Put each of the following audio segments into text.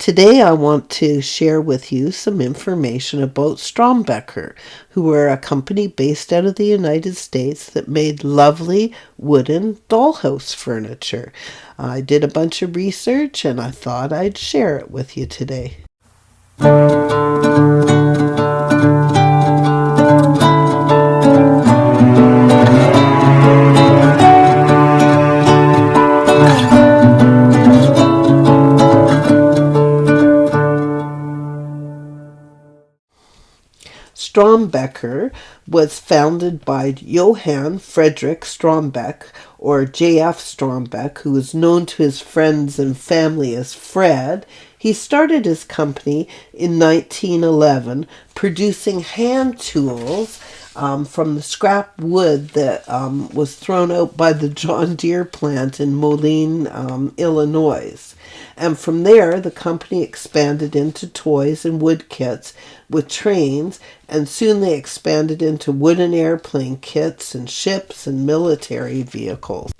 Today I want to share with you some information about Strombecker, who are a company based out of the United States that made lovely wooden dollhouse furniture. I did a bunch of research and I thought I'd share it with you today. Strombecker was founded by Johann Friedrich Strombeck, or J.F. Strombeck, who was known to his friends and family as Fred. He started his company in 1911, producing hand tools from the scrap wood that was thrown out by the John Deere plant in Moline, Illinois. And from there, the company expanded into toys and wood kits with trains, and soon they expanded into wooden airplane kits and ships and military vehicles.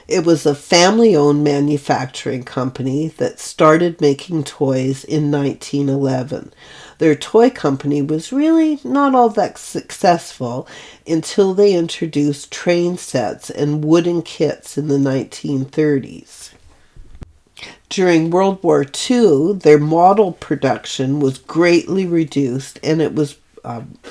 It was a family-owned manufacturing company that started making toys in 1911. Their toy company was really not all that successful until they introduced train sets and wooden kits in the 1930s. During World War II, their model production was greatly reduced, and it was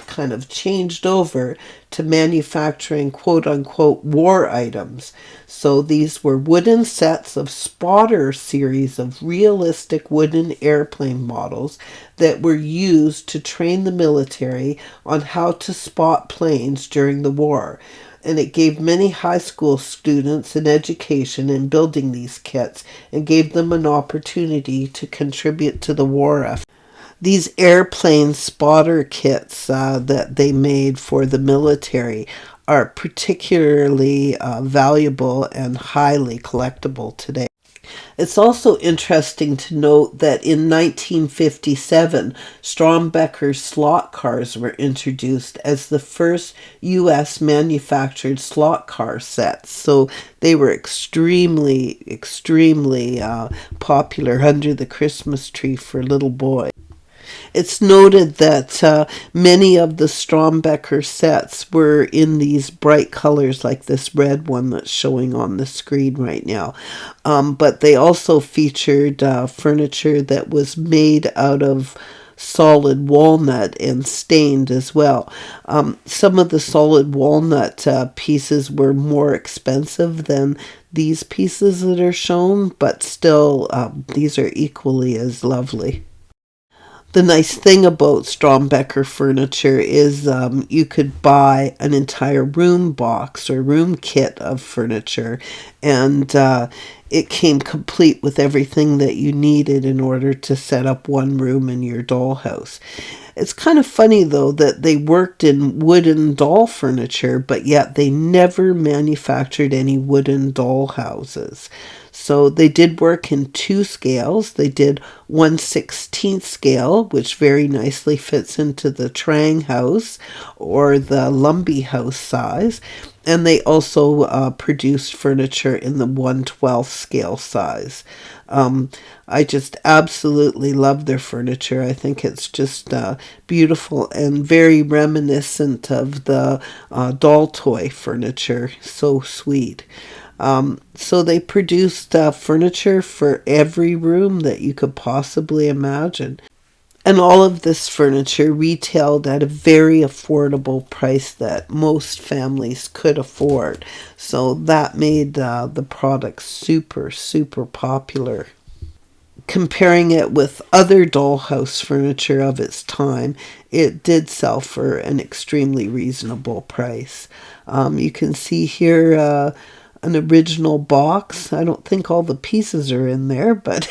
kind of changed over to manufacturing quote-unquote war items. So these were wooden sets of spotter series of realistic wooden airplane models that were used to train the military on how to spot planes during the war. And it gave many high school students an education in building these kits and gave them an opportunity to contribute to the war effort. These airplane spotter kits that they made for the military are particularly valuable and highly collectible today. It's also interesting to note that in 1957, Strombecker slot cars were introduced as the first U.S. manufactured slot car sets. So they were extremely popular under the Christmas tree for little boys. It's noted that many of the Strombecker sets were in these bright colors like this red one that's showing on the screen right now. But they also featured furniture that was made out of solid walnut and stained as well. Some of the solid walnut pieces were more expensive than these pieces that are shown, but still these are equally as lovely. The nice thing about Strombecker furniture is you could buy an entire room box or room kit of furniture, and it came complete with everything that you needed in order to set up one room in your dollhouse. It's kind of funny, though, that they worked in wooden doll furniture, but yet they never manufactured any wooden doll houses. So they did work in two scales. They did 1/16 scale, which very nicely fits into the Trang house or the Lumbee house size. And they also produced furniture in the 1/12 scale size. I just absolutely love their furniture. I think it's just beautiful and very reminiscent of the doll toy furniture. So sweet. So they produced furniture for every room that you could possibly imagine. And all of this furniture retailed at a very affordable price that most families could afford. So that made the product super popular. Comparing it with other dollhouse furniture of its time, it did sell for an extremely reasonable price. You can see here an original box. I don't think all the pieces are in there, but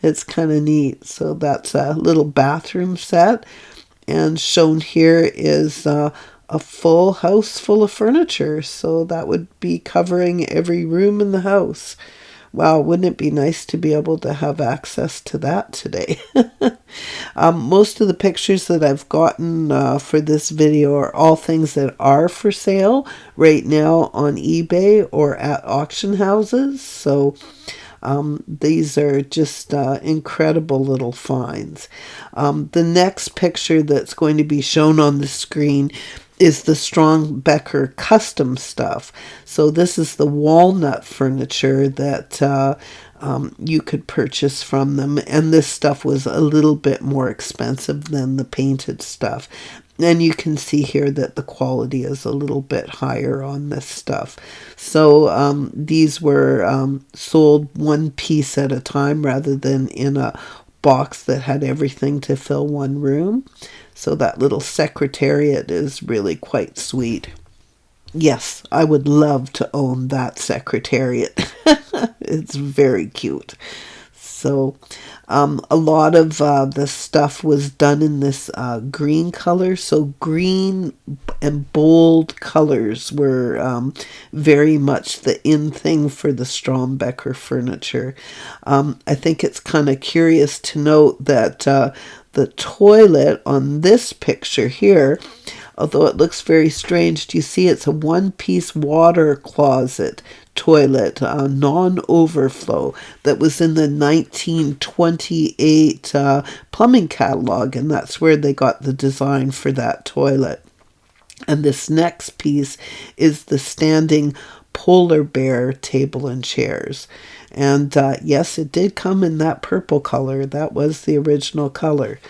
it's kind of neat. So that's a little bathroom set, and shown here is a full house full of furniture. So that would be covering every room in the house. Wow, wouldn't it be nice to be able to have access to that today? Most of the pictures that I've gotten for this video are all things that are for sale right now on eBay or at auction houses. So These are just incredible little finds. The next picture that's going to be shown on the screen is the Strombecker custom stuff. So this is the walnut furniture that you could purchase from them, and this stuff was a little bit more expensive than the painted stuff. And you can see here that the quality is a little bit higher on this stuff. So these were sold one piece at a time rather than in a box that had everything to fill one room. So that little Secretariat is really quite sweet. Yes, I would love to own that Secretariat. It's very cute. So a lot of the stuff was done in this green color. So green and bold colors were very much the in thing for the Strombecker furniture. I think it's kind of curious to note that the toilet on this picture here, although it looks very strange, do you see it's a one-piece water closet toilet, non-overflow, that was in the 1928 plumbing catalog, and that's where they got the design for that toilet. And this next piece is the standing polar bear table and chairs. And yes, it did come in that purple color. That was the original color.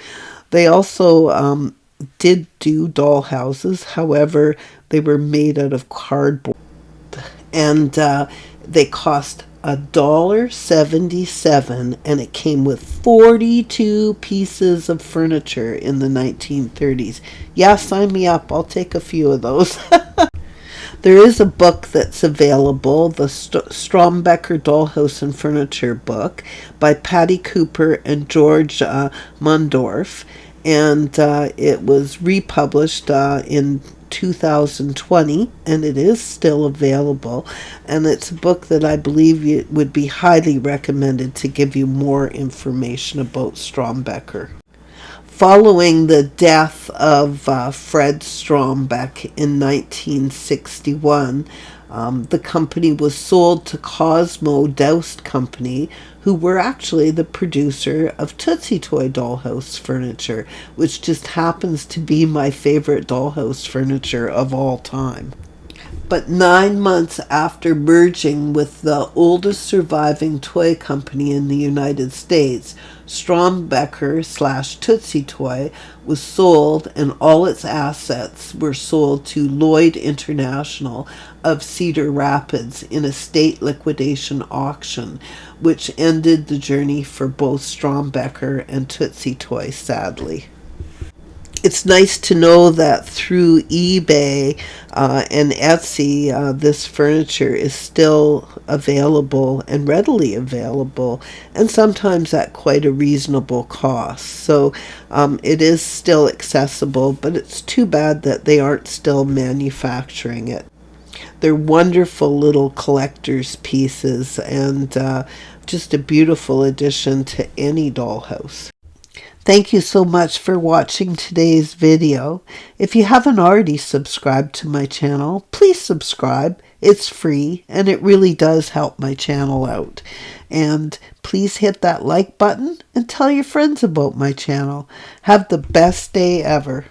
They also did do doll houses. However, they were made out of cardboard. And they cost $1.77, and it came with 42 pieces of furniture in the 1930s. Yeah, sign me up. I'll take a few of those. There is a book that's available, the Strombecker Dollhouse and Furniture book by Patty Cooper and George Mundorf, and it was republished in 2020, and it is still available, and it's a book that I believe it would be highly recommended to give you more information about Strombecker. Following the death of Fred Strombeck in 1961, the company was sold to Cosmo Doust Company, who were actually the producer of Tootsie Toy Dollhouse furniture, which just happens to be my favorite dollhouse furniture of all time. But 9 months after merging with the oldest surviving toy company in the United States, Strombecker/Tootsie Toy was sold, and all its assets were sold to Lloyd International of Cedar Rapids in a state liquidation auction, which ended the journey for both Strombecker and Tootsie Toy, sadly. It's nice to know that through eBay and Etsy, this furniture is still available and readily available, and sometimes at quite a reasonable cost. So it is still accessible, but it's too bad that they aren't still manufacturing it. They're wonderful little collector's pieces, and just a beautiful addition to any dollhouse. Thank you so much for watching today's video. If you haven't already subscribed to my channel, please subscribe. It's free, and it really does help my channel out. And please hit that like button and tell your friends about my channel. Have the best day ever.